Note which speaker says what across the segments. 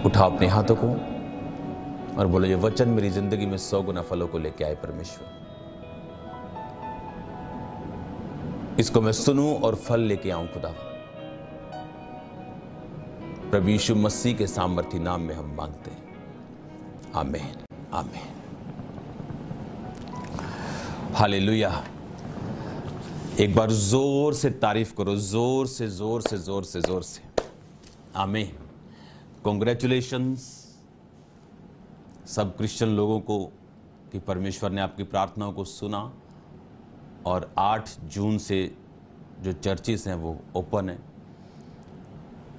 Speaker 1: उठाओ अपने हाथों को और बोलो, ये वचन मेरी जिंदगी में 100 गुना फलों को लेके आए परमेश्वर। इसको मैं सुनूं और फल लेके आऊं खुदा। प्रभु यीशु मसीह के सामर्थी नाम में हम मांगते हैं, आमीन आमीन। हालेलुया। एक बार जोर से तारीफ करो, जोर से जोर से जोर से जोर से। आमीन। कॉन्ग्रेचुलेशंस सब क्रिश्चियन लोगों को कि परमेश्वर ने आपकी प्रार्थनाओं को सुना और 8 जून से जो चर्चेस हैं वो ओपन है।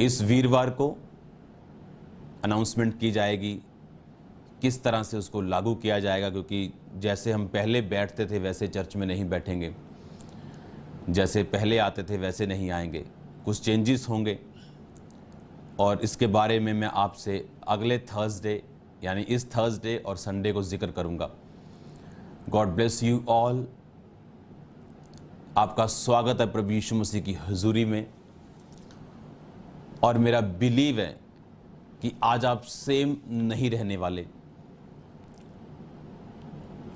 Speaker 1: इस वीरवार को अनाउंसमेंट की जाएगी किस तरह से उसको लागू किया जाएगा, क्योंकि जैसे हम पहले बैठते थे वैसे चर्च में नहीं बैठेंगे, जैसे पहले आते थे वैसे नहीं आएंगे, कुछ चेंजेस होंगे। और इसके बारे में मैं आपसे अगले थर्सडे यानी इस थर्सडे और संडे को जिक्र करूंगा। God bless you all. आपका स्वागत है प्रभु यीशु मसीह की हुजूरी में। और मेरा बिलीव है कि आज आप सेम नहीं रहने वाले,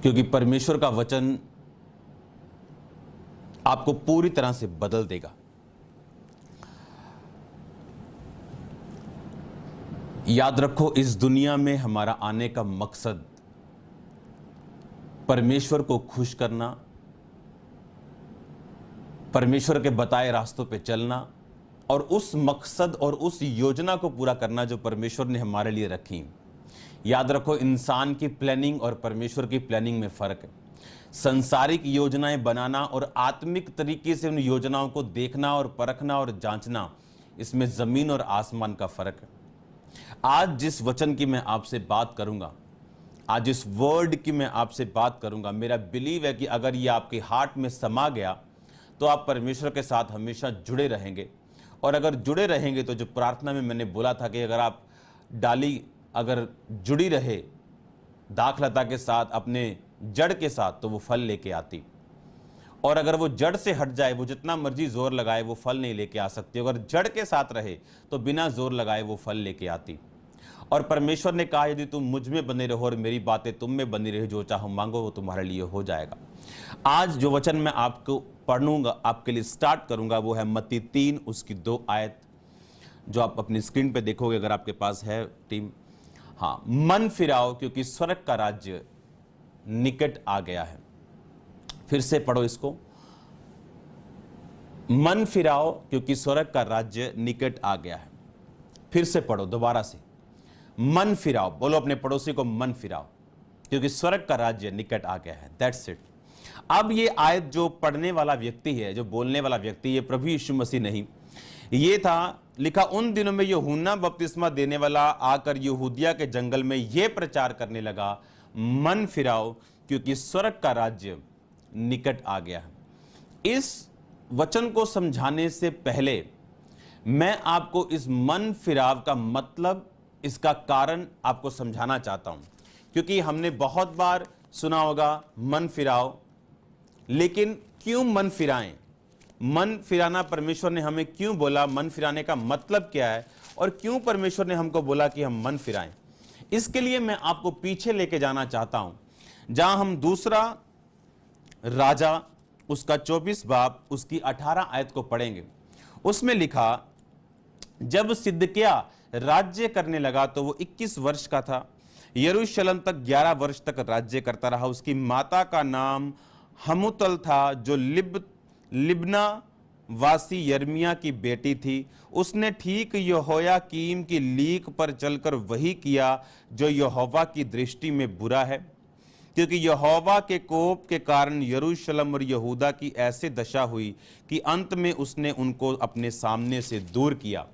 Speaker 1: क्योंकि परमेश्वर का वचन आपको पूरी तरह से बदल देगा। याद रखो, इस दुनिया में हमारा आने का मकसद परमेश्वर को खुश करना, परमेश्वर के बताए रास्तों पे चलना और उस मकसद और उस योजना को पूरा करना जो परमेश्वर ने हमारे लिए रखी। याद रखो, इंसान की प्लानिंग और परमेश्वर की प्लानिंग में फर्क है। संसारिक योजनाएं बनाना और आत्मिक तरीके से उन योजनाओं को देखना और परखना और जांचना, इसमें जमीन और आसमान का फर्क है। आज जिस वचन की मैं आपसे बात करूंगा, आज जिस वर्ड की मैं आपसे बात करूंगा, मेरा बिलीव है कि अगर ये आपके हार्ट में समा गया तो आप परमेश्वर के साथ हमेशा जुड़े रहेंगे। और अगर जुड़े रहेंगे तो जो प्रार्थना में मैंने बोला था कि अगर आप डाली अगर जुड़ी रहे दाखलता के साथ, अपने जड़ के साथ, तो वो फल लेके आती। और अगर वो जड़ से हट जाए, वो जितना मर्जी जोर लगाए वो फल नहीं लेके आ सकती। अगर जड़ के साथ रहे तो बिना जोर लगाए वो फल लेके आती। और परमेश्वर ने कहा, यदि तुम मुझ में बने रहो और मेरी बातें तुम में बनी रहे, जो चाहो मांगो वो तुम्हारे लिए हो जाएगा। आज जो वचन मैं आपको पढ़ूंगा, आपके लिए स्टार्ट करूंगा, वो है मत्ती 3 उसकी 2 आयत, जो आप अपनी स्क्रीन पे देखोगे अगर आपके पास है टीम। हाँ, मन फिराओ क्योंकि स्वर्ग का राज्य निकट आ गया है। फिर से पढ़ो इसको, मन फिराओ क्योंकि स्वर्ग का राज्य निकट आ गया है। फिर से पढ़ो दोबारा से, मन फिराओ। बोलो अपने पड़ोसी को, मन फिराओ क्योंकि स्वर्ग का राज्य निकट आ गया है। That's it. अब ये आयत जो पढ़ने वाला व्यक्ति है, जो बोलने वाला व्यक्ति, ये प्रभु यीशु मसीह नहीं, ये था लिखा, उन दिनों में यूहन्ना बपतिस्मा देने वाला आकर यहूदिया के जंगल में यह प्रचार करने लगा, मन फिराओ क्योंकि स्वर्ग का राज्य निकट आ गया है। इस वचन को समझाने से पहले मैं आपको इस मन फिराव का मतलब, इसका कारण आपको समझाना चाहता हूं। क्योंकि हमने बहुत बार सुना होगा मन फिराओ, लेकिन क्यों मन फिराएं? मन फिराना परमेश्वर ने हमें क्यों बोला? मन फिराने का मतलब क्या है और क्यों परमेश्वर ने हमको बोला कि हम मन फिराएं? इसके लिए मैं आपको पीछे लेके जाना चाहता हूं, जहां हम दूसरा राजा उसका 24 बाब उसकी 18 आयत को पढ़ेंगे। उसमें लिखा, जब सिदकिय्याह राज्य करने लगा तो वो 21 वर्ष का था। यरूशलेम तक 11 वर्ष तक राज्य करता रहा। उसकी माता का नाम हमुतल था, जो लिब्ना वासी यर्मिया की बेटी थी। उसने ठीक यहोयाकीम की लीक पर चलकर वही किया जो यहोवा की दृष्टि में बुरा है, क्योंकि यहोवा के कोप के कारण यरूशलेम और यहूदा की ऐसे दशा हुई कि अंत में उसने उनको अपने सामने से दूर किया।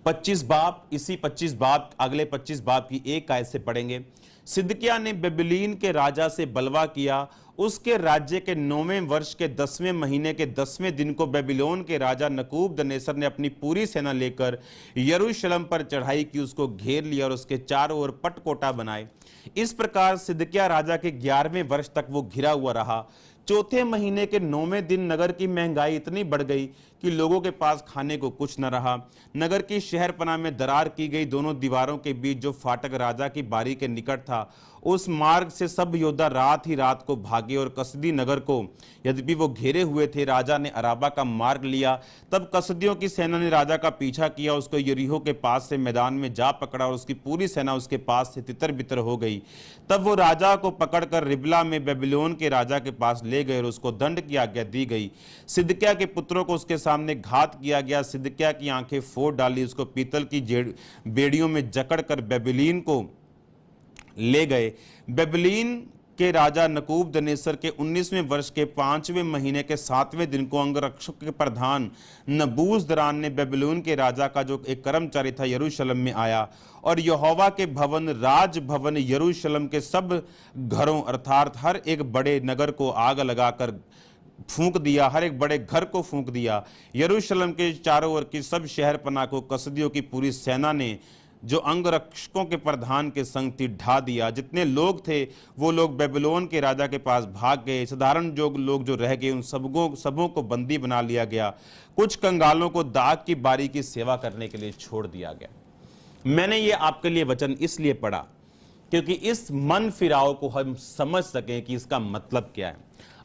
Speaker 1: 25 बाब, इसी 25 बाब, अगले 25 बाब की 1 आयत से पढ़ेंगे। सिदकिय्याह ने बेबीलोन के राजा से बलवा किया। उसके राज्य के 9वें वर्ष के 10वें महीने के 10वें दिन को बेबीलोन के राजा नबूकदनेस्सर ने अपनी पूरी सेना लेकर यरूशलेम पर चढ़ाई की, उसको घेर लिया और उसके चारों ओर पटकोटा बनाए। इस प्रकार सिदकिय्याह राजा के 11वें वर्ष तक वो घिरा हुआ रहा। चौथे महीने के 9वें दिन नगर की महंगाई इतनी बढ़ गई कि लोगों के पास खाने को कुछ न रहा। नगर की शहरपनाह में दरार की गई, दोनों दीवारों के बीच जो फाटक राजा की बारी के निकट था, उस मार्ग से सब योद्धा रात ही रात को भागे और कसदी नगर को यद्यपि वो घेरे हुए थे, राजा ने अराबा का मार्ग लिया। तब कसदियों की सेना ने राजा का पीछा किया, उसको यरीहो के पास से मैदान में जा पकड़ा और उसकी पूरी सेना उसके पास से तितर बितर हो गई। तब वो राजा को पकड़कर रिबला में बेबीलोन के राजा के पास ले गए और उसको दंड की आज्ञा दी गई। सिदकिय्याह के पुत्रों को उसके सामने घात किया गया। सिदकिय्याह की आंखें फोड़ डाली, उसको पीतल की बेड़ियों में जकड़कर बेबीलोन को ले गए। बेबीलोन के राजा नबूकदनेस्सर के 19वें वर्ष के 5वें महीने के 7वें दिन को अंगरक्षक के प्रधान नबूजरदान ने बेबीलोन के राजा का जो एक कर्मचारी था यरूशलेम में आया और यहोवा के भवन, राज भवन यरूशलेम के सब घरों अर्थात हर एक बड़े नगर को आग लगाकर फूंक दिया, हर एक बड़े घर को फूंक दिया। यरूशलेम के चारों ओर की सब शहरपनाह को कसदियों की पूरी सेना ने जो अंगरक्षकों के प्रधान के संग थी ढा दिया। जितने लोग थे वो लोग बेबीलोन के राजा के पास भाग गए। साधारण जो लोग जो रह गए उन सबों को बंदी बना लिया गया। कुछ कंगालों को दाग की बारी की सेवा करने के लिए छोड़ दिया गया। मैंने ये आपके लिए वचन इसलिए पढ़ा क्योंकि इस मन फिराव को हम समझ सकें कि इसका मतलब क्या है।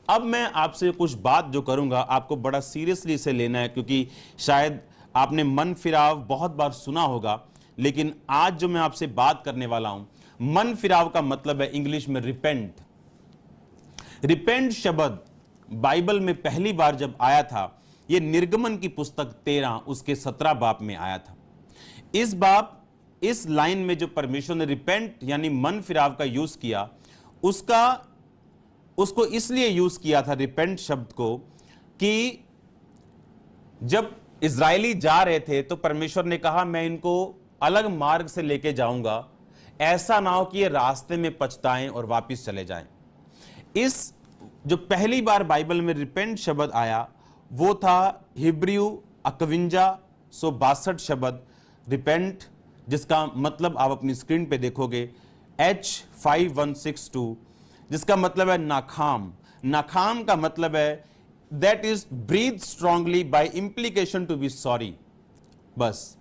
Speaker 1: अब मैं आपसे कुछ बात जो करूंगा आपको बड़ा सीरियसली इसे लेना है, क्योंकि शायद आपने मन फिराव बहुत बार सुना होगा, लेकिन आज जो मैं आपसे बात करने वाला हूं, मन फिराव का मतलब है इंग्लिश में रिपेंट। रिपेंट शब्द बाइबल में पहली बार जब आया था, यह निर्गमन की पुस्तक 13 उसके 17 बाब में आया था। इस लाइन में जो परमेश्वर ने रिपेंट यानी मन फिराव का यूज किया, उसको इसलिए यूज किया था रिपेंट शब्द को कि जब इजरायली जा रहे थे तो परमेश्वर ने कहा मैं इनको अलग मार्ग से लेके जाऊंगा, ऐसा ना हो कि ये रास्ते में पछताएं और वापस चले जाएं। इस जो पहली बार बाइबल में रिपेंट शब्द आया वो था हिब्रू 5162 शब्द रिपेंट, जिसका मतलब आप अपनी स्क्रीन पे देखोगे H5162, जिसका मतलब है नाखाम। नाखाम का मतलब है that is breathe strongly by implication to be sorry. बस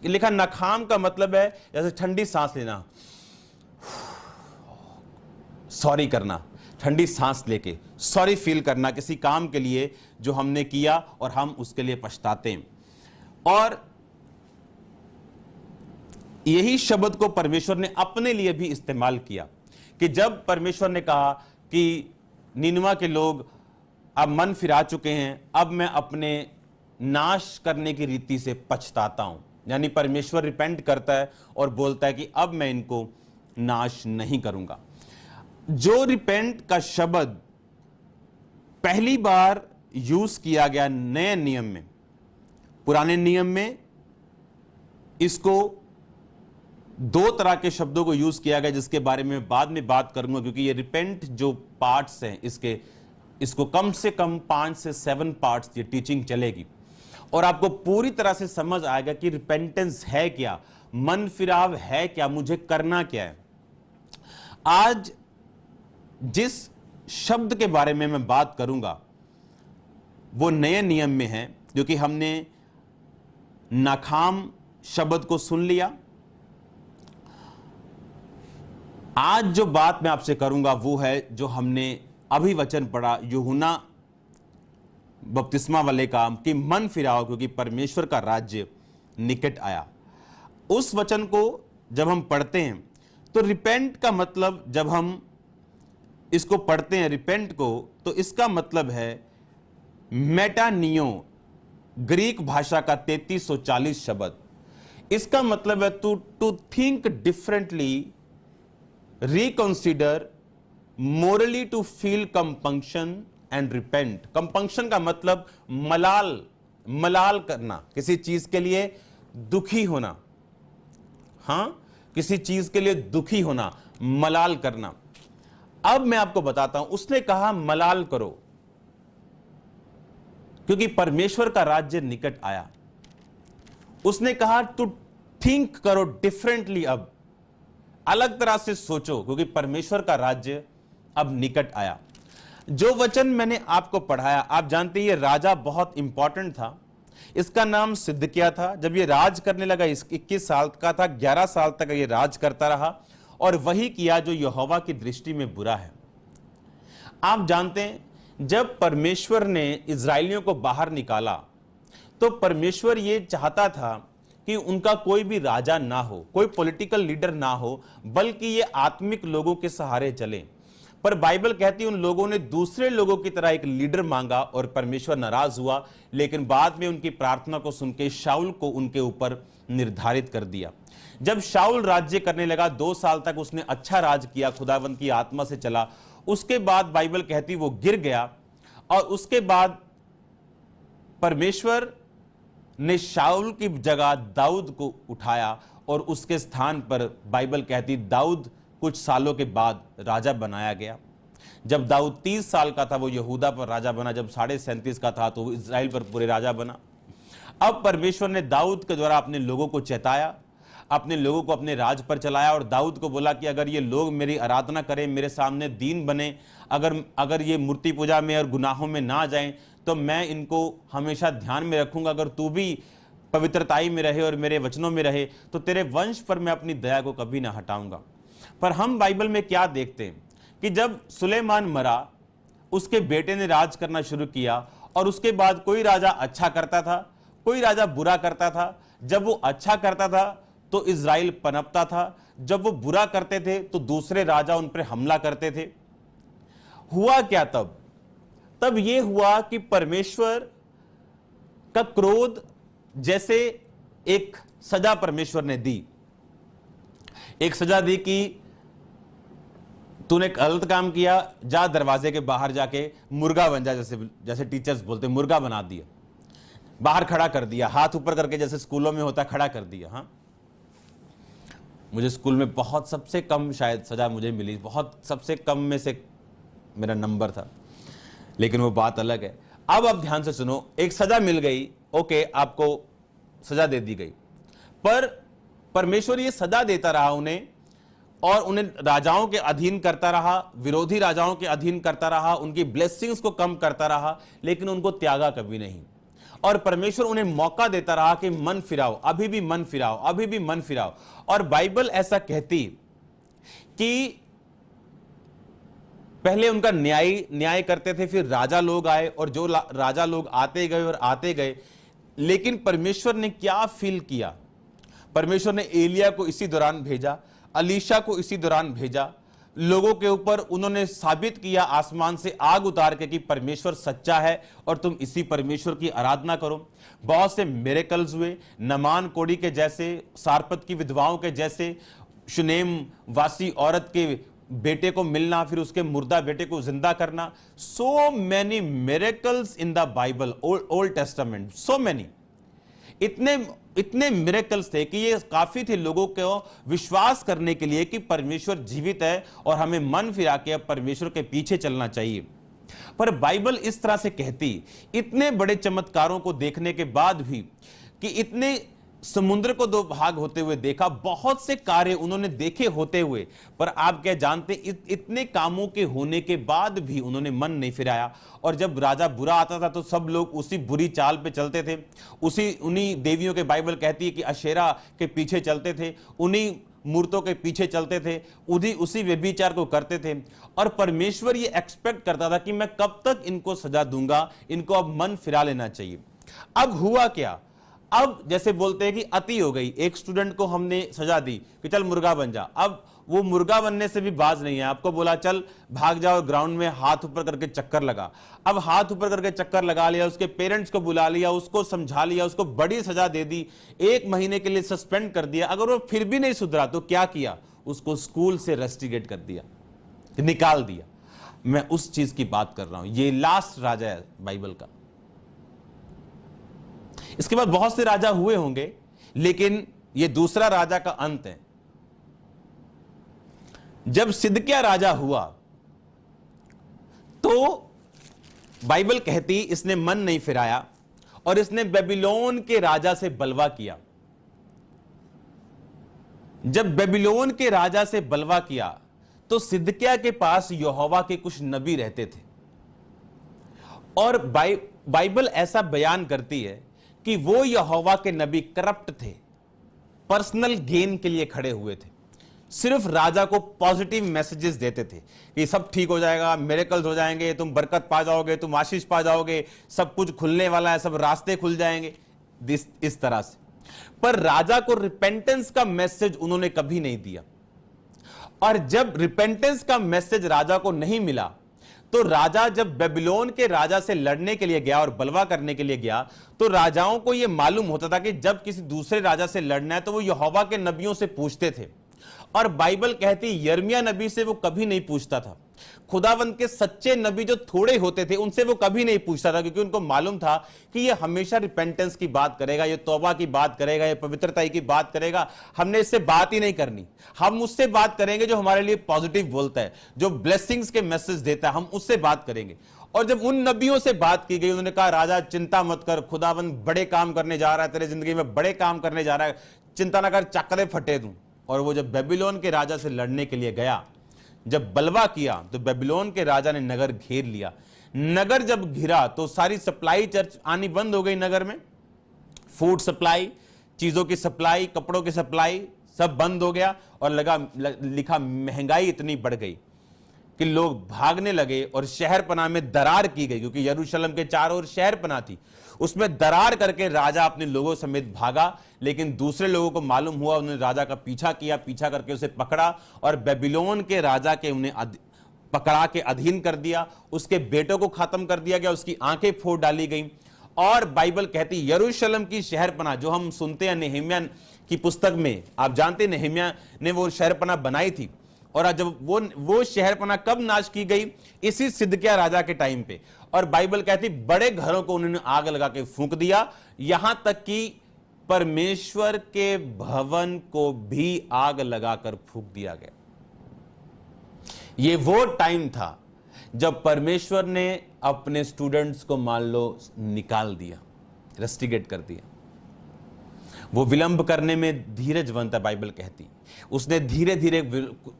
Speaker 1: लिखा नाखाम का मतलब है जैसे ठंडी सांस लेना, सॉरी करना, ठंडी सांस लेके सॉरी फील करना किसी काम के लिए जो हमने किया और हम उसके लिए पछताते हैं। और यही शब्द को परमेश्वर ने अपने लिए भी इस्तेमाल किया कि जब परमेश्वर ने कहा कि निनवा के लोग अब मन फिरा चुके हैं, अब मैं अपने नाश करने की रीति से पछताता हूं, यानी परमेश्वर रिपेंट करता है और बोलता है कि अब मैं इनको नाश नहीं करूंगा। जो रिपेंट का शब्द पहली बार यूज किया गया नए नियम में, पुराने नियम में इसको दो तरह के शब्दों को यूज किया गया जिसके बारे में बाद में बात करूंगा, क्योंकि ये रिपेंट जो पार्ट्स हैं इसको कम से कम 5 से 7 पार्ट्स ये टीचिंग चलेगी और आपको पूरी तरह से समझ आएगा कि रिपेंटेंस है क्या, मन फिराव है क्या, मुझे करना क्या है। आज जिस शब्द के बारे में मैं बात करूंगा वो नए नियम में है, क्योंकि हमने नाखाम शब्द को सुन लिया। आज जो बात मैं आपसे करूंगा वो है जो हमने अभी वचन पढ़ा यूहन्ना बपतिस्मा वाले का कि मन फिराओ क्योंकि परमेश्वर का राज्य निकट आया। उस वचन को जब हम पढ़ते हैं तो रिपेंट का मतलब, जब हम इसको पढ़ते हैं रिपेंट को, तो इसका मतलब है मेटानियो, ग्रीक भाषा का 3340 शब्द। इसका मतलब है to think differently, reconsider, morally to feel compunction and repent. Compunction का मतलब मलाल करना, किसी चीज के लिए दुखी होना। हां, किसी चीज के लिए दुखी होना, मलाल करना। अब मैं आपको बताता हूं, उसने कहा मलाल करो क्योंकि परमेश्वर का राज्य निकट आया। उसने कहा टू थिंक करो डिफरेंटली, अब अलग तरह से सोचो क्योंकि परमेश्वर का राज्य अब निकट आया। जो वचन मैंने आपको पढ़ाया, आप जानते हैं ये राजा बहुत इंपॉर्टेंट था। इसका नाम सिदकिय्याह था। जब ये राज करने लगा 21 साल का था, 11 साल तक ये राज करता रहा और वही किया जो यहोवा की दृष्टि में बुरा है। आप जानते हैं जब परमेश्वर ने इजरायलियों को बाहर निकाला तो परमेश्वर ये चाहता था कि उनका कोई भी राजा ना हो, कोई पॉलिटिकल लीडर ना हो, बल्कि ये आत्मिक लोगों के सहारे चले। पर बाइबल कहती है उन लोगों ने दूसरे लोगों की तरह एक लीडर मांगा और परमेश्वर नाराज हुआ, लेकिन बाद में उनकी प्रार्थना को सुनकर शाऊल को उनके ऊपर निर्धारित कर दिया। जब शाऊल राज्य करने लगा 2 साल तक उसने अच्छा राज किया, खुदावंत की आत्मा से चला। उसके बाद बाइबल कहती वो गिर गया और उसके बाद परमेश्वर ने शाऊल की जगह दाऊद को उठाया और उसके स्थान पर बाइबल कहती दाऊद कुछ सालों के बाद राजा बनाया गया। जब दाऊद 30 साल का था वो यहूदा पर राजा बना, जब 37.5 का था तो वो इजराइल पर पूरे राजा बना। अब परमेश्वर ने दाऊद के द्वारा अपने लोगों को चेताया, अपने लोगों को अपने राज पर चलाया और दाऊद को बोला कि अगर ये लोग मेरी आराधना करें, मेरे सामने दीन बने, अगर ये मूर्ति पूजा में और गुनाहों में ना जाएं तो मैं इनको हमेशा ध्यान में रखूंगा। अगर तू भी पवित्रताई में रहे और मेरे वचनों में रहे तो तेरे वंश पर मैं अपनी दया को कभी ना हटाऊंगा। पर हम बाइबल में क्या देखते हैं कि जब सुलेमान मरा, उसके बेटे ने राज करना शुरू किया और उसके बाद कोई राजा अच्छा करता था, कोई राजा बुरा करता था। जब वो अच्छा करता था तो इजराइल पनपता था, जब वो बुरा करते थे तो दूसरे राजा उन पर हमला करते थे। हुआ क्या तब ये हुआ कि परमेश्वर का क्रोध, जैसे एक सजा परमेश्वर ने दी, एक सजा दी कि तूने गलत काम किया, जा दरवाजे के बाहर जाके मुर्गा बन जा, जैसे टीचर्स बोलते मुर्गा बना दिया, बाहर खड़ा कर दिया, हाथ ऊपर करके जैसे स्कूलों में होता खड़ा कर दिया। हाँ, मुझे स्कूल में बहुत सबसे कम शायद सजा मुझे मिली, बहुत सबसे कम में से मेरा नंबर था, लेकिन वो बात अलग है। अब आप ध्यान से सुनो, एक सजा मिल गई, ओके, आपको सजा दे दी गई, पर परमेश्वर ये सजा देता रहा उन्हें और उन्हें राजाओं के अधीन करता रहा, विरोधी राजाओं के अधीन करता रहा, उनकी ब्लेसिंग्स को कम करता रहा, लेकिन उनको त्यागा कभी नहीं। और परमेश्वर उन्हें मौका देता रहा कि मन फिराओ, अभी भी मन फिराओ, अभी भी मन फिराओ। और बाइबल ऐसा कहती कि पहले उनका न्याय करते थे, फिर राजा लोग आए और जो राजा लोग आते गए और आते गए, लेकिन परमेश्वर ने क्या फील किया? परमेश्वर ने एलिया को इसी दौरान भेजा, अलीशा को इसी दौरान भेजा। लोगों के ऊपर उन्होंने साबित किया आसमान से आग उतार के कि परमेश्वर सच्चा है और तुम इसी परमेश्वर की आराधना करो। बहुत से मिरेकल्स हुए, नमान कोड़ी के जैसे, सारपत की विधवाओं के जैसे, शुनेम वासी औरत के बेटे को मिलना, फिर उसके मुर्दा बेटे को जिंदा करना। So many miracles in the Bible, old testament, so many, इतने मिरेकल्स थे कि ये काफी थे लोगों को विश्वास करने के लिए कि परमेश्वर जीवित है और हमें मन फिरा के अब परमेश्वर के पीछे चलना चाहिए। पर बाइबल इस तरह से कहती, इतने बड़े चमत्कारों को देखने के बाद भी, कि इतने समुद्र को 2 भाग होते हुए देखा, बहुत से कार्य उन्होंने देखे होते हुए, पर आप क्या जानते, इतने कामों के होने के बाद भी उन्होंने मन नहीं फिराया। और जब राजा बुरा आता था तो सब लोग उसी बुरी चाल पे चलते थे, उन्हीं देवियों के, बाइबल कहती है कि अशेरा के पीछे चलते थे, उन्हीं मूर्तों के पीछे चलते थे, उसी व्यभिचार को करते थे। और परमेश्वर ये एक्सपेक्ट करता था कि मैं कब तक इनको सजा दूंगा, इनको अब मन फिरा लेना चाहिए। अब हुआ क्या? अब जैसे बोलते हैं कि अति हो गई, एक स्टूडेंट को हमने सजा दी कि चल मुर्गा बन जा, अब वो मुर्गा बनने से भी बाज नहीं है, आपको बोला चल भाग जाओ ग्राउंड में, हाथ ऊपर करके चक्कर लगा। अब हाथ ऊपर करके चक्कर लगा लिया, उसके पेरेंट्स को बुला लिया, उसको समझा लिया, उसको बड़ी सजा दे दी, 1 महीने के लिए सस्पेंड कर दिया। अगर वो फिर भी नहीं सुधरा तो क्या किया? उसको स्कूल से रस्टिकेट कर दिया, निकाल दिया। मैं उस चीज की बात कर रहा हूं, ये लास्ट राजा है बाइबल का। इसके बाद बहुत से राजा हुए होंगे, लेकिन यह दूसरा राजा का अंत है। जब सिदकिय्याह राजा हुआ तो बाइबल कहती इसने मन नहीं फिराया और इसने बेबीलोन के राजा से बलवा किया। जब बेबीलोन के राजा से बलवा किया तो सिदकिय्याह के पास यहोवा के कुछ नबी रहते थे। और बाइबल ऐसा बयान करती है कि वो यहोवा के नबी करप्ट थे, पर्सनल गेन के लिए खड़े हुए थे, सिर्फ राजा को पॉजिटिव मैसेजेस देते थे कि सब ठीक हो जाएगा, मिरेकल्स हो जाएंगे, तुम बरकत पा जाओगे, तुम आशीष पा जाओगे, सब कुछ खुलने वाला है, सब रास्ते खुल जाएंगे, इस तरह से। पर राजा को रिपेंटेंस का मैसेज उन्होंने कभी नहीं दिया। और जब रिपेंटेंस का मैसेज राजा को नहीं मिला, तो राजा जब बेबीलोन के राजा से लड़ने के लिए गया और बलवा करने के लिए गया, तो राजाओं को यह मालूम होता था कि जब किसी दूसरे राजा से लड़ना है तो वो यहोवा के नबियों से पूछते थे। और बाइबल कहती यिर्मयाह नबी से वो कभी नहीं पूछता था, खुदावंद के सच्चे नबी जो थोड़े होते थे उनसे वो कभी नहीं पूछता था, क्योंकि उनको मालूम था कि ये हमेशा रिपेंटेंस की बात करेगा, ये तौबा की बात करेगा, ये पवित्रता की बात करेगा। हमने इससे बात ही नहीं करनी, हम उससे बात करेंगे जो हमारे लिए पॉजिटिव बोलता है, जो ब्लेसिंग्स के मैसेज देता है, हम उससे बात करेंगे। और जब उन नबियों से बात की गई, उन्होंने कहा राजा चिंता मत कर, खुदावंद बड़े काम करने जा रहा है, तेरे जिंदगी में बड़े काम करने जा रहा है, चिंता ना कर, चक्करे फटे दूं। और वो जब बेबीलोन के राजा से लड़ने के लिए गया, जब बलवा किया, तो बेबीलोन के राजा ने नगर घेर लिया। नगर जब घिरा तो सारी सप्लाई चर्च आनी बंद हो गई नगर में, फूड सप्लाई, चीजों की सप्लाई, कपड़ों की सप्लाई, सब बंद हो गया। और लिखा महंगाई इतनी बढ़ गई कि लोग भागने लगे और शहर पनाह में दरार की गई, क्योंकि यरूशलेम के चारों ओर शहर पनाह थी, उसमें दरार करके राजा अपने लोगों समेत भागा। लेकिन दूसरे लोगों को मालूम हुआ, उन्होंने राजा का पीछा किया, पीछा करके उसे पकड़ा और बेबीलोन के राजा के उन्हें पकड़ा के अधीन कर दिया। उसके बेटों को खत्म कर दिया गया, उसकी आंखें फोड़ डाली गई। और बाइबल कहती यरूशलेम की शहरपनाह, जो हम सुनते हैं नेहम्याह की पुस्तक में, आप जानते हैं नेहम्याह ने वो शहरपनाह बनाई थी। और जब वो शहरपनाह कब नाश की गई? इसी सिदकिय्याह राजा के टाइम पे। और बाइबल कहती बड़े घरों को उन्होंने आग लगा के फूंक दिया, यहां तक कि परमेश्वर के भवन को भी आग लगाकर फूंक दिया गया। ये वो टाइम था जब परमेश्वर ने अपने स्टूडेंट्स को मान लो निकाल दिया, रस्टिगेट कर दिया। वो विलंब करने में धीरजवंत है, बाइबल कहती। उसने धीरे धीरे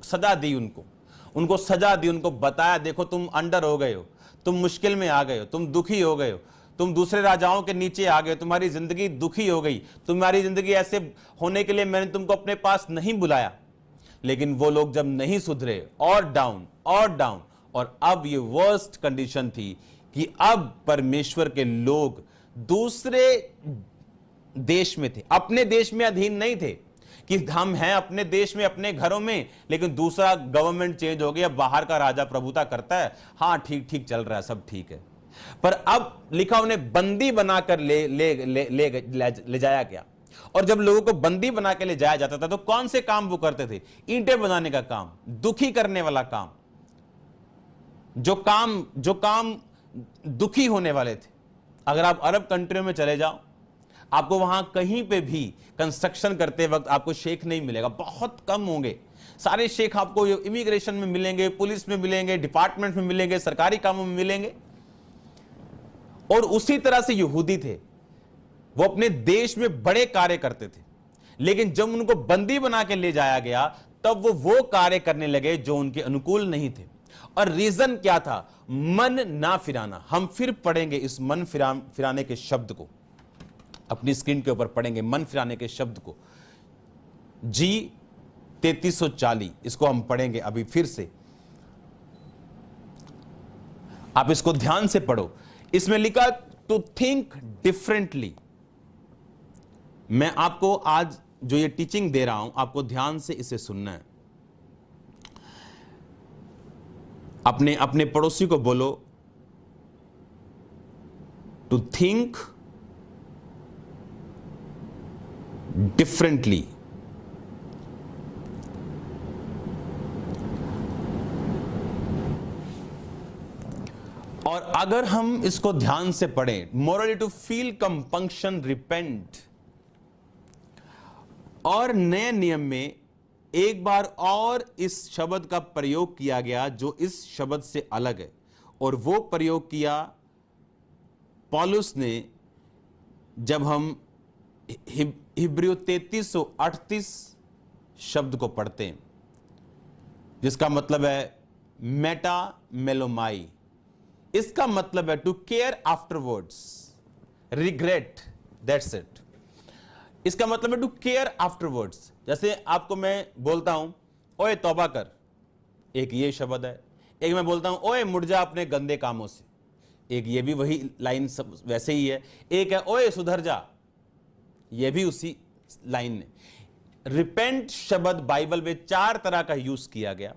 Speaker 1: सजा दी, उनको सजा दी, उनको बताया देखो तुम अंडर हो गए हो, तुम मुश्किल में आ गए हो, तुम दुखी हो गए हो, तुम दूसरे राजाओं के नीचे आ गए, तुम्हारी जिंदगी दुखी हो गई, तुम्हारी जिंदगी ऐसे होने के लिए मैंने तुमको अपने पास नहीं बुलाया। लेकिन वो लोग जब नहीं सुधरे, और डाउन और डाउन, और अब ये वर्स्ट कंडीशन थी कि अब परमेश्वर के लोग दूसरे देश में थे, अपने देश में अधीन नहीं थे कि हम हैं अपने देश में अपने घरों में, लेकिन दूसरा गवर्नमेंट चेंज हो गया, बाहर का राजा प्रभुता करता है, हाँ ठीक ठीक चल रहा है, सब ठीक है। पर अब लिखा उन्हें बंदी बनाकर ले जाया गया। और जब लोगों को बंदी बना के ले जाया जाता था तो कौन से काम वो करते थे? ईंटें बनाने का काम, दुखी करने वाला काम, जो काम दुखी होने वाले थे। अगर आप अरब कंट्रियों में चले जाओ, आपको वहां कहीं पे भी कंस्ट्रक्शन करते वक्त आपको शेख नहीं मिलेगा, बहुत कम होंगे। सारे शेख आपको इमिग्रेशन में मिलेंगे, पुलिस में मिलेंगे, डिपार्टमेंट में मिलेंगे, सरकारी कामों में मिलेंगे। और उसी तरह से यहूदी थे, वो अपने देश में बड़े कार्य करते थे, लेकिन जब उनको बंदी बना के ले जाया गया तब वो कार्य करने लगे जो उनके अनुकूल नहीं थे। और रीजन क्या था? मन ना फिराना। हम फिर पढ़ेंगे इस मन फिराने के शब्द को, अपनी स्क्रीन के ऊपर पढ़ेंगे मन फिराने के शब्द को, जी 3340, इसको हम पढ़ेंगे अभी फिर से। आप इसको ध्यान से पढ़ो। इसमें लिखा टू थिंक डिफरेंटली। मैं आपको आज जो ये टीचिंग दे रहा हूं, आपको ध्यान से इसे सुनना है। अपने पड़ोसी को बोलो टू थिंक डिफरेंटली। और अगर हम इसको ध्यान से पढ़ें, morally to feel compunction repent. और नए नियम में एक बार और इस शब्द का प्रयोग किया गया जो इस शब्द से अलग है, और वो प्रयोग किया पौलुस ने जब हम हिब्रू 3338 शब्द को पढ़ते हैं, जिसका मतलब है मेटा मेलोमाई, इसका मतलब है to care afterwards, regret, that's it. इसका मतलब है टू केयर आफ्टरवर्ड्स। जैसे आपको मैं बोलता हूं ओए तौबा कर, एक ये शब्द है। एक मैं बोलता हूं ओए मुड़ जा अपने गंदे कामों से, एक ये भी वही लाइन सब वैसे ही है। एक है ओए सुधर जा, ये भी उसी लाइन में। रिपेंट शब्द बाइबल में 4 तरह का यूज किया गया।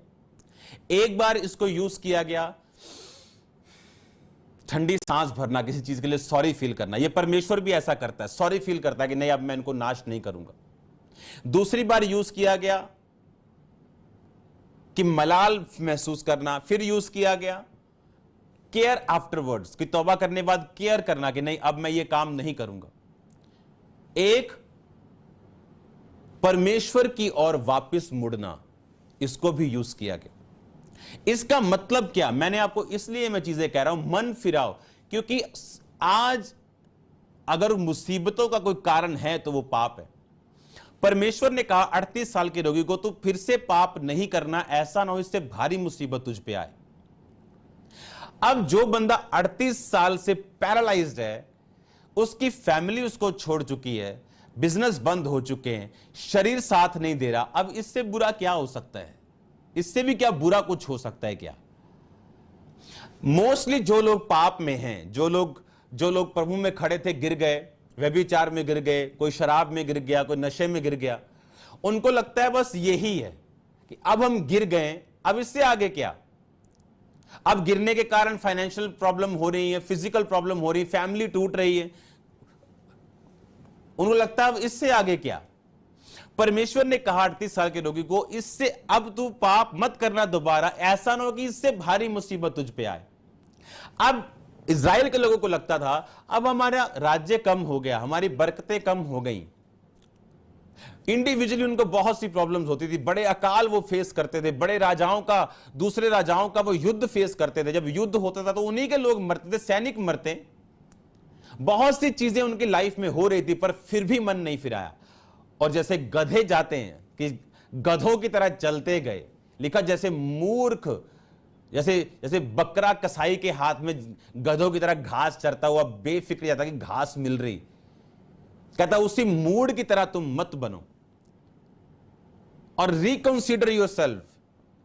Speaker 1: एक बार इसको यूज किया गया ठंडी सांस भरना, किसी चीज के लिए सॉरी फील करना। ये परमेश्वर भी ऐसा करता है, सॉरी फील करता है कि नहीं अब मैं इनको नाश नहीं करूंगा। दूसरी बार यूज किया गया कि मलाल महसूस करना। फिर यूज किया गया केयर आफ्टरवर्ड्स, कि तौबा करने बाद केयर करना कि नहीं अब मैं ये काम नहीं करूंगा। एक परमेश्वर की ओर वापस मुड़ना, इसको भी यूज किया गया। इसका मतलब क्या, मैंने आपको इसलिए मैं चीजें कह रहा हूं मन फिराओ, क्योंकि आज अगर मुसीबतों का कोई कारण है तो वो पाप है। परमेश्वर ने कहा 38 साल के रोगी को तू फिर से पाप नहीं करना, ऐसा ना हो इससे भारी मुसीबत तुझ पे आए। अब जो बंदा 38 साल से पैरालाइज्ड है, उसकी फैमिली उसको छोड़ चुकी है, बिजनेस बंद हो चुके हैं, शरीर साथ नहीं दे रहा, अब इससे बुरा क्या हो सकता है? इससे भी क्या बुरा कुछ हो सकता है क्या? मोस्टली जो लोग पाप में हैं, जो लोग प्रभु में खड़े थे गिर गए, व्यभिचार में गिर गए, कोई शराब में गिर गया, कोई नशे में गिर गया, उनको लगता है बस यही है कि अब हम गिर गए, अब इससे आगे क्या? अब गिरने के कारण फाइनेंशियल प्रॉब्लम हो रही है, फिजिकल प्रॉब्लम हो रही है, फैमिली टूट रही है, उनको लगता है अब इससे आगे क्या? परमेश्वर ने कहा 38 साल के रोगी को इससे अब तू पाप मत करना दोबारा, ऐसा ना हो कि इससे भारी मुसीबत तुझ पे आए। अब इज़राइल के लोगों को लगता था अब हमारा राज्य कम हो गया, हमारी बरकतें कम हो गई। इंडिविजुअली उनको बहुत सी प्रॉब्लम्स होती थी, बड़े अकाल वो फेस करते थे, बड़े राजाओं का, दूसरे राजाओं का वो युद्ध फेस करते थे। जब युद्ध होता था तो उन्हीं के लोग मरते थे, सैनिक मरते, बहुत सी चीजें उनकी लाइफ में हो रही थी, पर फिर भी मन नहीं फिराया। और जैसे गधे जाते हैं कि गधों की तरह चलते गए, लिखा जैसे मूर्ख, जैसे बकरा कसाई के हाथ में गधों की तरह घास चरता हुआ बेफिक्र जाता कि घास मिल रही, कहता उसी मूड की तरह तुम मत बनो और रिकंसीडर योरसेल्फ,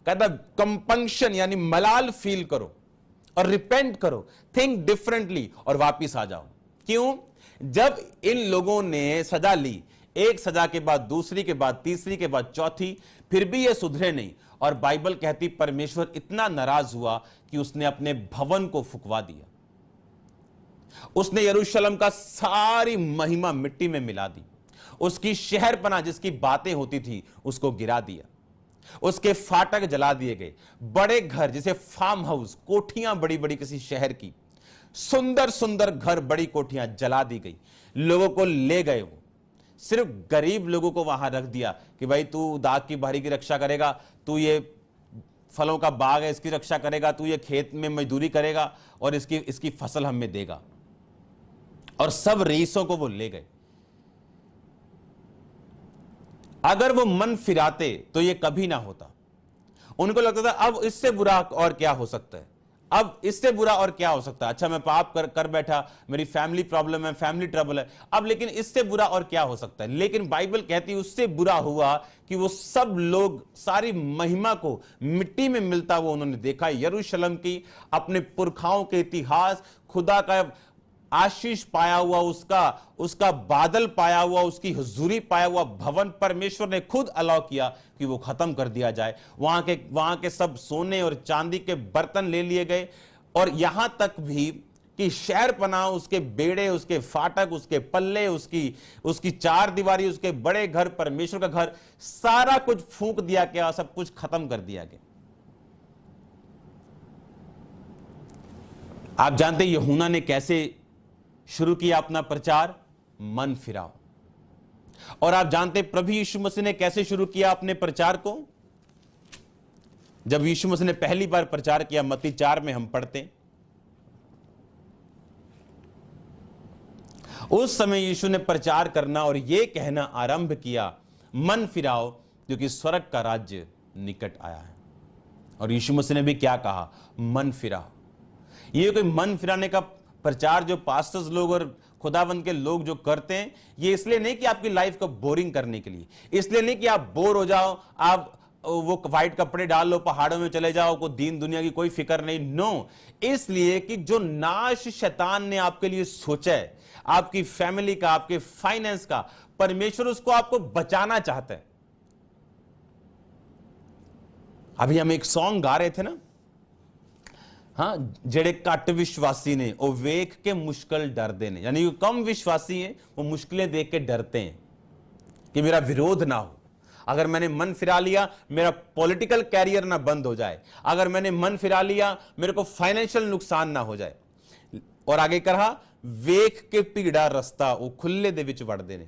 Speaker 1: कहता कंपंक्शन यानी मलाल फील करो और रिपेंट करो, थिंक डिफरेंटली और वापिस आ जाओ। क्यों? जब इन लोगों ने सजा ली, एक सजा के बाद दूसरी के बाद तीसरी के बाद चौथी, फिर भी ये सुधरे नहीं, और बाइबल कहती परमेश्वर इतना नाराज हुआ कि उसने अपने भवन को फुकवा दिया। उसने यरूशलेम का सारी महिमा मिट्टी में मिला दी, उसकी शहरपनाह जिसकी बातें होती थी उसको गिरा दिया, उसके फाटक जला दिए गए, बड़े घर जिसे फार्म हाउस, कोठियां बड़ी बड़ी किसी शहर की, सुंदर सुंदर घर, बड़ी कोठियां जला दी गई, लोगों को ले गए। वो सिर्फ गरीब लोगों को वहां रख दिया कि भाई तू दाग की बारी की रक्षा करेगा, तू ये फलों का बाग है इसकी रक्षा करेगा, तू ये खेत में मजदूरी करेगा और इसकी फसल हमें देगा। और सब रईसों को वो ले गए। अगर वो मन फिराते तो ये कभी ना होता। उनको लगता था अब इससे बुरा और क्या हो सकता है, अब इससे बुरा और क्या हो सकता है, अच्छा मैं पाप कर बैठा, मेरी फैमिली प्रॉब्लम है, फैमिली ट्रबल है, अब लेकिन इससे बुरा और क्या हो सकता है। लेकिन बाइबल कहती है उससे बुरा हुआ कि वो सब लोग सारी महिमा को मिट्टी में मिलता हुआ उन्होंने देखा। यरूशलेम की अपने पुरखाओं के इतिहास, खुदा का आशीष पाया हुआ, उसका बादल पाया हुआ, उसकी हुजूरी पाया हुआ भवन परमेश्वर ने खुद अलाउ किया कि वो खत्म कर दिया जाए। वहां के सब सोने और चांदी के बर्तन ले लिए गए, और यहां तक भी कि शहरपनाह, उसके बेड़े, उसके फाटक, उसके पल्ले, उसकी चार दीवारी, उसके बड़े घर, परमेश्वर का घर, सारा कुछ फूंक दिया गया, सब कुछ खत्म कर दिया गया। आप जानते हैं यूहन्ना ने कैसे शुरू किया अपना प्रचार? मन फिराओ। और आप जानते प्रभु यीशु मसीह ने कैसे शुरू किया अपने प्रचार को? जब यीशु मसीह ने पहली बार प्रचार किया, मत्ती 4 में हम पढ़ते हैं, उस समय यीशु ने प्रचार करना और यह कहना आरंभ किया, मन फिराओ क्योंकि स्वर्ग का राज्य निकट आया है। और यीशु मसीह ने भी क्या कहा? मन फिराओ। ये कोई मन फिराने का प्रचार जो पास्टर्स लोग और खुदावंद के लोग जो करते हैं, ये इसलिए नहीं कि आपकी लाइफ को बोरिंग करने के लिए, इसलिए नहीं कि आप बोर हो जाओ, आप वो व्हाइट कपड़े डाल लो, पहाड़ों में चले जाओ, को दीन दुनिया की कोई फिक्र नहीं। नो, इसलिए कि जो नाश शैतान ने आपके लिए सोचा है, आपकी फैमिली का, आपके फाइनेंस का, परमेश्वर उसको आपको बचाना चाहता है। अभी हम एक सॉन्ग गा रहे थे ना, हाँ, जेड़े कट विश्वासी ने वो वेख के मुश्किल डरते ने, यानी कम विश्वासी है वो मुश्किलें देख के डरते हैं कि मेरा विरोध ना हो, अगर मैंने मन फिरा लिया मेरा पॉलिटिकल कैरियर ना बंद हो जाए, अगर मैंने मन फिरा लिया मेरे को फाइनेंशियल नुकसान ना हो जाए। और आगे कहा, वेख के पीड़ा रास्ता वो खुले दे विच वड़दे ने,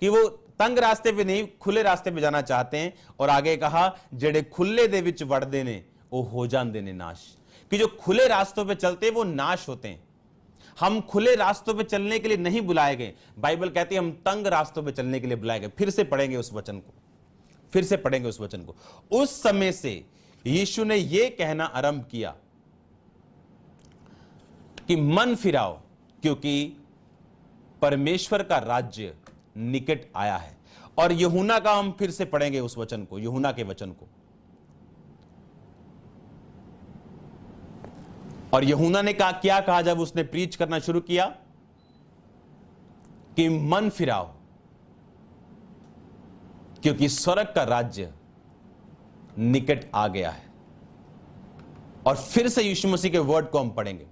Speaker 1: कि वो तंग रास्ते पे नहीं खुले रास्ते पे जाना चाहते हैं। और आगे कहा, जेड़े खुले दे विच वड़दे ने वो हो जांदे ने नाश, कि जो खुले रास्तों पे चलते हैं वो नाश होते हैं। हम खुले रास्तों पे चलने के लिए नहीं बुलाए गए, बाइबल कहती है हम तंग रास्तों पे चलने के लिए बुलाए गए। फिर से पढ़ेंगे उस वचन को, फिर से पढ़ेंगे उस वचन को। उस समय से यीशु ने यह कहना आरंभ किया कि मन फिराओ, क्योंकि परमेश्वर का राज्य निकट आया है। और यूहन्ना का हम फिर से पढ़ेंगे उस वचन को, यूहन्ना के वचन को। और यूहन्ना ने कहा, क्या कहा जब उसने प्रीच करना शुरू किया, कि मन फिराओ क्योंकि स्वर्ग का राज्य निकट आ गया है। और फिर से यीशु मसीह के वर्ड को हम पढ़ेंगे।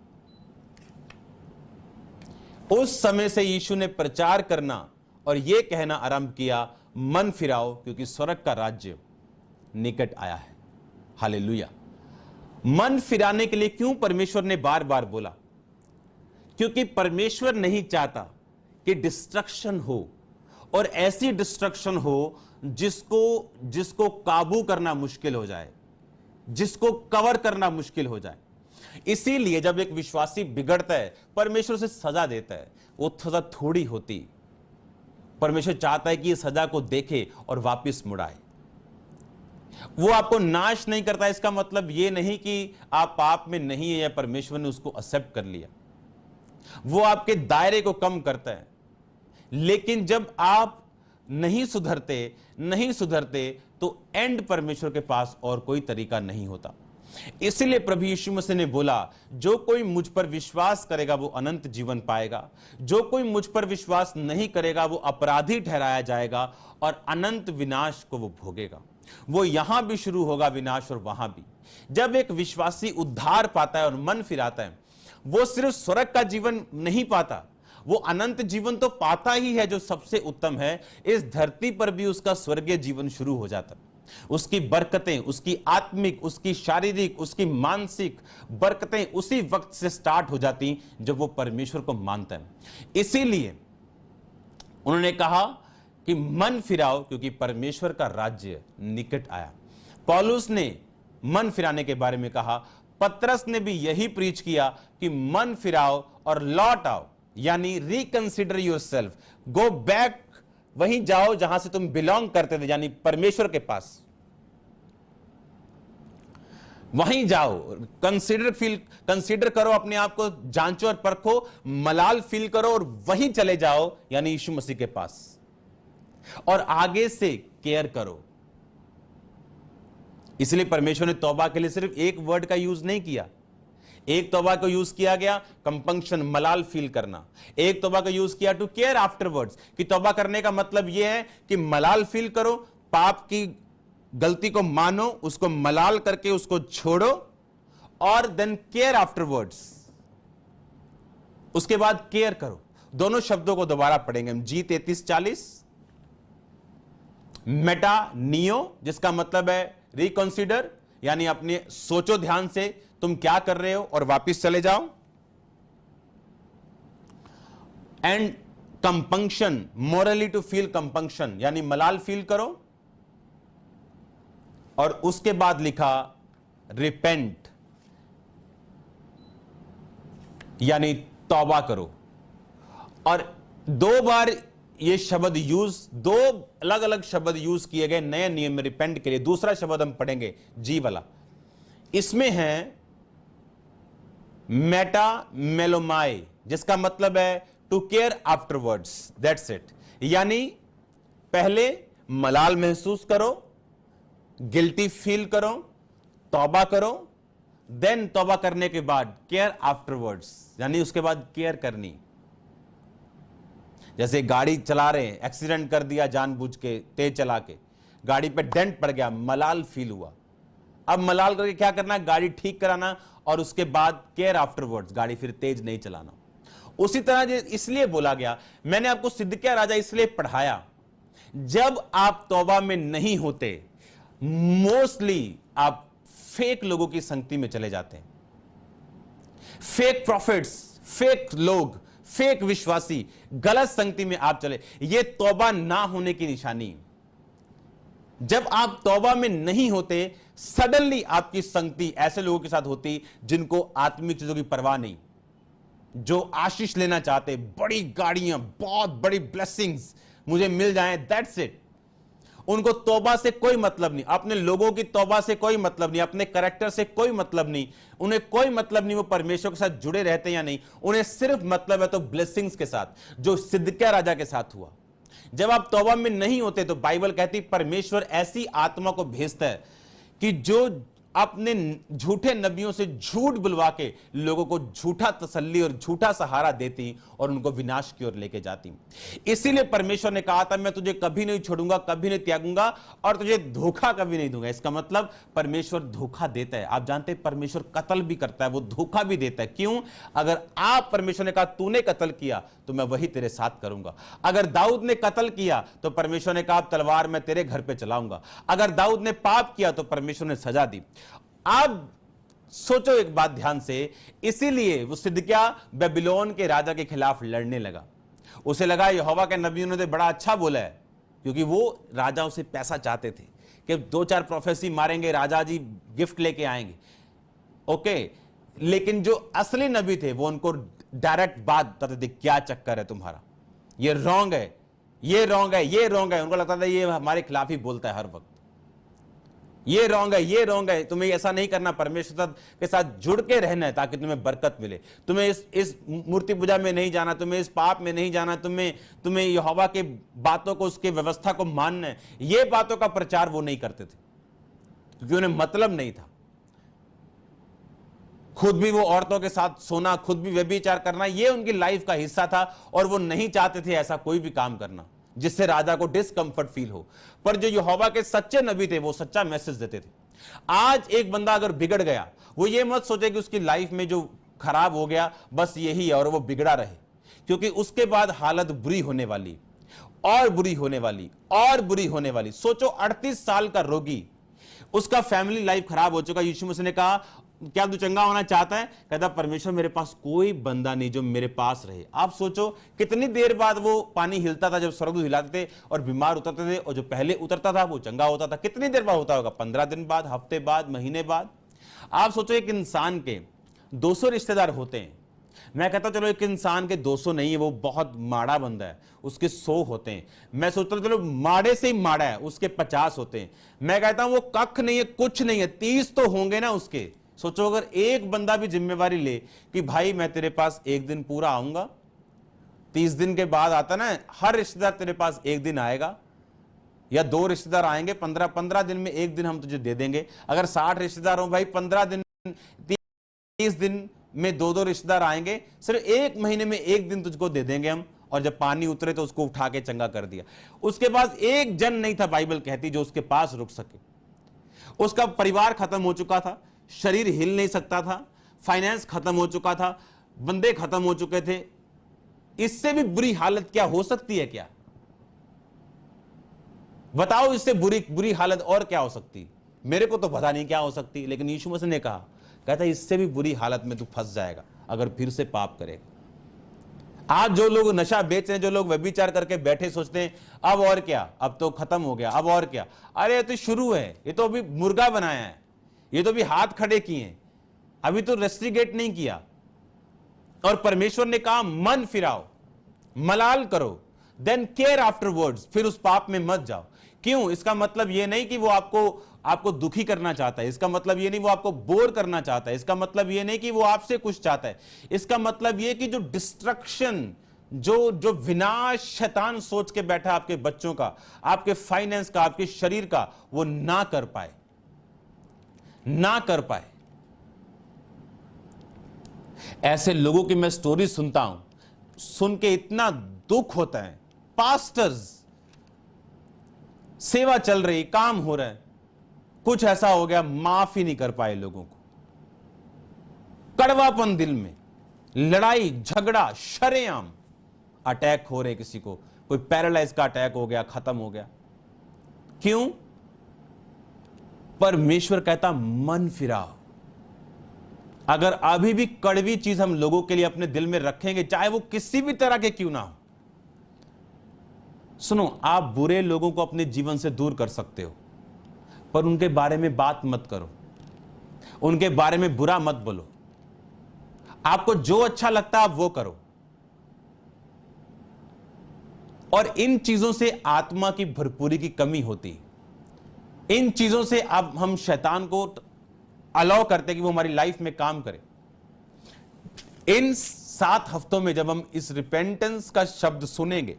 Speaker 1: उस समय से यीशु ने प्रचार करना और यह कहना आरंभ किया, मन फिराओ क्योंकि स्वर्ग का राज्य निकट आया है। हालेलुया। मन फिराने के लिए क्यों परमेश्वर ने बार बार बोला? क्योंकि परमेश्वर नहीं चाहता कि डिस्ट्रक्शन हो, और ऐसी डिस्ट्रक्शन हो जिसको काबू करना मुश्किल हो जाए, जिसको कवर करना मुश्किल हो जाए। इसीलिए जब एक विश्वासी बिगड़ता है, परमेश्वर उसे सजा देता है। वो सजा थोड़ी होती, परमेश्वर चाहता है कि इस सजा को देखे और वापस मुड़ाए। वो आपको नाश नहीं करता, इसका मतलब यह नहीं कि आप पाप में नहीं है या परमेश्वर ने उसको एक्सेप्ट कर लिया। वो आपके दायरे को कम करता है। लेकिन जब आप नहीं सुधरते तो एंड परमेश्वर के पास और कोई तरीका नहीं होता। इसलिए प्रभु यीशु मसीह ने बोला, जो कोई मुझ पर विश्वास करेगा वो अनंत जीवन पाएगा, जो कोई मुझ पर विश्वास नहीं करेगा वो अपराधी ठहराया जाएगा और अनंत विनाश को वो भोगेगा। वो यहां भी शुरू होगा विनाश और वहां भी। जब एक विश्वासी उद्धार पाता है और मन फिराता है, वो सिर्फ स्वर्ग का जीवन नहीं पाता, वो अनंत जीवन तो पाता ही है जो सबसे उत्तम है। इस धरती पर भी उसका स्वर्गीय जीवन शुरू हो जाता। उसकी बरकतें, उसकी आत्मिक, उसकी शारीरिक, उसकी मानसिक बरकतें उसी वक्त से स्टार्ट हो जाती जब वो परमेश्वर को मानता है। इसीलिए उन्होंने कहा कि मन फिराओ क्योंकि परमेश्वर का राज्य निकट आया। पौलुस ने मन फिराने के बारे में कहा, पतरस ने भी यही प्रीच किया कि मन फिराओ और लौट आओ, यानी रिकंसिडर योरसेल्फ, गो बैक, वहीं जाओ जहां से तुम बिलोंग करते थे, यानी परमेश्वर के पास वहीं जाओ। कंसीडर करो, अपने आप को जांचो और परखो, मलाल फील करो और वहीं चले जाओ, यानी यीशु मसीह के पास, और आगे से केयर करो। इसलिए परमेश्वर ने तौबा के लिए सिर्फ एक वर्ड का यूज नहीं किया। एक तौबा को यूज किया गया कंपंक्शन, मलाल फील करना। एक तौबा को यूज किया टू केयर आफ्टरवर्ड्स, कि तौबा करने का मतलब यह है कि मलाल फील करो, पाप की गलती को मानो, उसको मलाल करके उसको छोड़ो, और देन केयर आफ्टरवर्ड्स, उसके बाद केयर करो। दोनों शब्दों को दोबारा पढ़ेंगे हम। G33:40, मेटा नियो, जिसका मतलब है रिकंसीडर, यानी अपने सोचो ध्यान से तुम क्या कर रहे हो और वापस चले जाओ। And compunction, morally to feel compunction, यानी मलाल फील करो। और उसके बाद लिखा रिपेंट, यानी तौबा करो। और दो बार ये शब्द दो अलग अलग शब्द यूज किए गए नए नियम में रिपेंट के लिए। दूसरा शब्द हम पढ़ेंगे, जी वाला, इसमें है मेटा मेलोमाई, जिसका मतलब है to care afterwards, that's it. यानी पहले मलाल महसूस करो, गिल्टी फील करो, तौबा करो, देन तौबा करने के बाद केयर आफ्टरवर्ड्स, यानी उसके बाद केयर करनी। जैसे गाड़ी चला रहे हैं, एक्सीडेंट कर दिया जानबूझ के, तेज चला के, गाड़ी पे डेंट पड़ गया, मलाल फील हुआ, अब मलाल करके क्या करना, गाड़ी ठीक कराना, और उसके बाद केयर आफ्टरवर्ड्स, गाड़ी फिर तेज नहीं चलाना। उसी तरह इसलिए बोला गया, मैंने आपको सिदकिय्याह राजा इसलिए पढ़ाया, जब आप तौबा में नहीं होते, मोस्टली आप फेक लोगों की संगति में चले जाते हैं, फेक प्रॉफिट्स, फेक लोग, फेक विश्वासी, गलत संगति में आप चले, यह तौबा ना होने की निशानी। जब आप तौबा में नहीं होते, सडनली आपकी संगति ऐसे लोगों के साथ होती जिनको आत्मिक चीजों की परवाह नहीं, जो आशीष लेना चाहते, बड़ी गाड़ियां, बहुत बड़ी ब्लेसिंग्स मुझे मिल जाएं, दैट्स इट। उनको तौबा से कोई मतलब नहीं, अपने लोगों की तौबा से कोई मतलब नहीं, अपने कैरेक्टर से कोई मतलब नहीं, उन्हें कोई मतलब नहीं वो परमेश्वर के साथ जुड़े रहते या नहीं, उन्हें सिर्फ मतलब है तो ब्लेसिंग्स के साथ, जो सिदकिय्याह राजा के साथ हुआ। जब आप तौबा में नहीं होते तो बाइबल कहती परमेश्वर ऐसी आत्मा को भेजता है कि जो अपने झूठे नबियों से झूठ बुलवा के लोगों को झूठा तसल्ली और झूठा सहारा देती और उनको विनाश की ओर लेके जाती। इसीलिए परमेश्वर ने कहा था मैं तुझे कभी नहीं छोड़ूंगा, कभी नहीं त्यागूंगा और तुझे धोखा कभी नहीं दूंगा। इसका मतलब परमेश्वर धोखा देता है। आप जानते हैं परमेश्वर कत्ल भी करता है, वो धोखा भी देता है। क्यों? अगर आप, परमेश्वर ने कहा तूने कत्ल किया तो मैं वही तेरे साथ करूंगा। अगर दाऊद ने कत्ल किया तो परमेश्वर ने कहा तलवार मैं तेरे घर पे चलाऊंगा। अगर दाऊद ने पाप किया तो परमेश्वर ने सजा दी। आप सोचो एक बात ध्यान से, इसीलिए वो सिदकिय्याह बेबीलोन के राजा के खिलाफ लड़ने लगा। उसे लगा यहोवा के नबियों ने बड़ा अच्छा बोला है, क्योंकि वो राजाओं से पैसा चाहते थे कि 2-4 प्रोफेसी मारेंगे, राजा जी गिफ्ट लेके आएंगे। ओके, लेकिन जो असली नबी थे वो उनको डायरेक्ट बात बताते थे, क्या चक्कर है तुम्हारा, ये रॉन्ग है, ये रॉन्ग है, ये रॉन्ग है। उनको लगता था ये हमारे खिलाफ ही बोलता है हर वक्त, ये रॉन्ग है, ये रॉन्ग है, तुम्हें ऐसा नहीं करना, परमेश्वर के साथ जुड़ के रहना है ताकि तुम्हें बरकत मिले। तुम्हें इस मूर्ति पूजा में नहीं जाना, तुम्हें इस पाप में नहीं जाना, तुम्हें यहोवा के बातों को, उसके व्यवस्था को मानना है। ये बातों का प्रचार वो नहीं करते थे क्योंकि उन्हें मतलब नहीं था। खुद भी वो औरतों के साथ सोना, खुद भी व्यभिचार करना, ये उनकी लाइफ का हिस्सा था और वो नहीं चाहते थे ऐसा कोई भी काम करना जिससे राजा को डिस्कंफर्ट फील हो। पर जो यहोवा के सच्चे नबी थे वो सच्चा मैसेज देते थे। आज एक बंदा अगर बिगड़ गया, वो ये मत सोचे कि उसकी लाइफ में जो खराब हो गया बस यही है और वो बिगड़ा रहे, क्योंकि उसके बाद हालत बुरी होने वाली, और बुरी होने वाली, और बुरी होने वाली। सोचो 38 साल का रोगी, उसका फैमिली लाइफ खराब हो चुका। यीशु मसीह ने कहा क्या तू चंगा होना चाहता है? कहता परमेश्वर मेरे पास कोई बंदा नहीं जो मेरे पास रहे। आप सोचो कितनी देर बाद वो पानी हिलता था, जब स्वर्गदूत हिलाते थे और बीमार उतरते थे, और जो पहले उतरता था वो चंगा होता था। कितनी देर बाद होता होगा? 15 दिन बाद, हफ्ते बाद, महीने बाद। आप सोचो एक इंसान के 200 रिश्तेदार होते हैं। मैं कहता चलो एक इंसान के 200 नहीं है, वो बहुत माड़ा बंदा है, उसके 100 होते हैं। मैं सोचता हूं चलो माड़े से ही माड़ा है, उसके 50 होते हैं। मैं कहता हूं वो कख नहीं है, कुछ नहीं है, 30 तो होंगे ना उसके। सोचो अगर एक बंदा भी जिम्मेवारी ले कि भाई मैं तेरे पास एक दिन पूरा आऊंगा, 30 दिन के बाद आता ना, हर रिश्तेदार तेरे पास एक दिन आएगा या 2 रिश्तेदार आएंगे, 15 दिन में एक दिन हम तुझे दे देंगे। अगर 60 रिश्तेदार हो भाई, 15 दिन, 30 दिन में 2-2 रिश्तेदार आएंगे, सिर्फ 1 महीने में एक दिन तुझको दे देंगे हम। और जब पानी उतरे तो उसको उठा के चंगा कर दिया। उसके पास एक जन नहीं था, बाइबल कहती, जो उसके पास रुक सके। उसका परिवार खत्म हो चुका था, शरीर हिल नहीं सकता था, फाइनेंस खत्म हो चुका था, बंदे खत्म हो चुके थे। इससे भी बुरी हालत क्या हो सकती है? क्या बताओ, इससे बुरी हालत और क्या हो सकती? मेरे को तो पता नहीं क्या हो सकती, लेकिन यीशु मसीह ने कहा, कहता इससे भी बुरी हालत में तू फंस जाएगा अगर फिर से पाप करेगा। आज जो लोग नशा बेच रहे हैं, जो लोग व्यभिचार करके बैठे सोचते हैं अब और क्या, अब तो खत्म हो गया, अब और क्या। अरे तो शुरू है, ये तो अभी मुर्गा बनाया है, ये तो भी हाथ खड़े किए हैं, अभी तो रेस्ट्रिगेट नहीं किया। और परमेश्वर ने कहा मन फिराओ, मलाल करो, देन केयर आफ्टरवर्ड्स, फिर उस पाप में मत जाओ। क्यों? इसका मतलब यह नहीं कि वो आपको दुखी करना चाहता है, इसका मतलब यह नहीं वो आपको बोर करना चाहता है, इसका मतलब यह नहीं कि वो आपसे कुछ चाहता है। इसका मतलब यह कि जो डिस्ट्रक्शन, जो विनाश शैतान सोच के बैठा आपके बच्चों का, आपके फाइनेंस का, आपके शरीर का, वो ना कर पाए। ऐसे लोगों की मैं स्टोरी सुनता हूं, सुन के इतना दुख होता है। पास्टर्स, सेवा चल रही, काम हो रहा है, कुछ ऐसा हो गया, माफ ही नहीं कर पाए लोगों को। कड़वापन दिल में, लड़ाई झगड़ा, शरेआम अटैक हो रहे, किसी को कोई पैरालाइज का अटैक हो गया, खत्म हो गया। क्यों? परमेश्वर कहता मन फिराओ। अगर अभी भी कड़वी चीज हम लोगों के लिए अपने दिल में रखेंगे, चाहे वो किसी भी तरह के क्यों ना हो। सुनो, आप बुरे लोगों को अपने जीवन से दूर कर सकते हो, पर उनके बारे में बात मत करो, उनके बारे में बुरा मत बोलो। आपको जो अच्छा लगता है आप वो करो। और इन चीजों से आत्मा की भरपूरी की कमी होती। इन चीजों से अब हम शैतान को अलाउ करते कि वो हमारी लाइफ में काम करे। इन 7 हफ्तों में जब हम इस रिपेंटेंस का शब्द सुनेंगे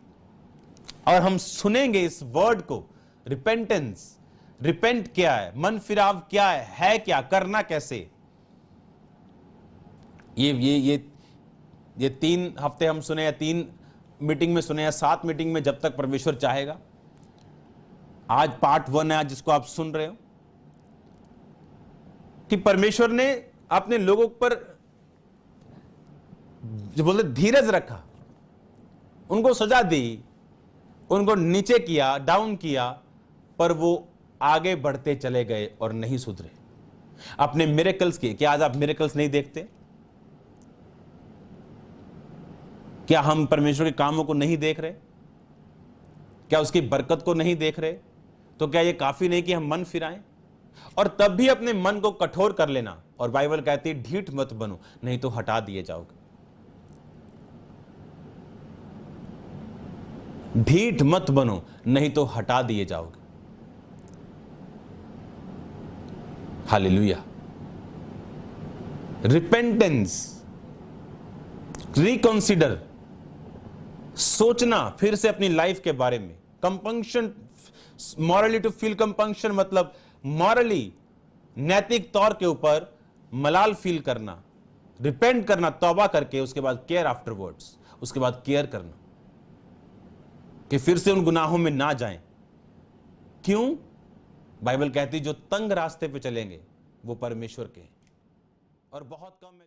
Speaker 1: और हम सुनेंगे इस वर्ड को, रिपेंटेंस, रिपेंट क्या है, मन फिराव क्या है क्या, करना कैसे। ये 3 हफ्ते हम सुने, या 3 मीटिंग में सुने, या 7 मीटिंग में, जब तक परमेश्वर चाहेगा। आज पार्ट 1 है, आज जिसको आप सुन रहे हो, कि परमेश्वर ने अपने लोगों पर जो बोलते धीरज रखा, उनको सजा दी, उनको नीचे किया, डाउन किया, पर वो आगे बढ़ते चले गए और नहीं सुधरे। अपने मिरेकल्स किए। क्या आज आप मिरेकल्स नहीं देखते? क्या हम परमेश्वर के कामों को नहीं देख रहे? क्या उसकी बरकत को नहीं देख रहे? तो क्या यह काफी नहीं कि हम मन फिराएं? और तब भी अपने मन को कठोर कर लेना। और बाइबल कहती है ढीठ मत बनो, नहीं तो हटा दिए जाओगे। ढीठ मत बनो, नहीं तो हटा दिए जाओगे। हालेलुया। रिपेंटेंस, रिकंसीडर, सोचना फिर से अपनी लाइफ के बारे में। Compunction, morally to feel compunction मतलब मॉरली, नैतिक तौर के ऊपर मलाल फील करना, रिपेंट करना, तौबा करके उसके बाद केयर आफ्टरवर्ड्स, उसके बाद केयर करना कि फिर से उन गुनाहों में ना जाएं। क्यों? बाइबल कहती जो तंग रास्ते पे चलेंगे वो परमेश्वर के, और बहुत कम है।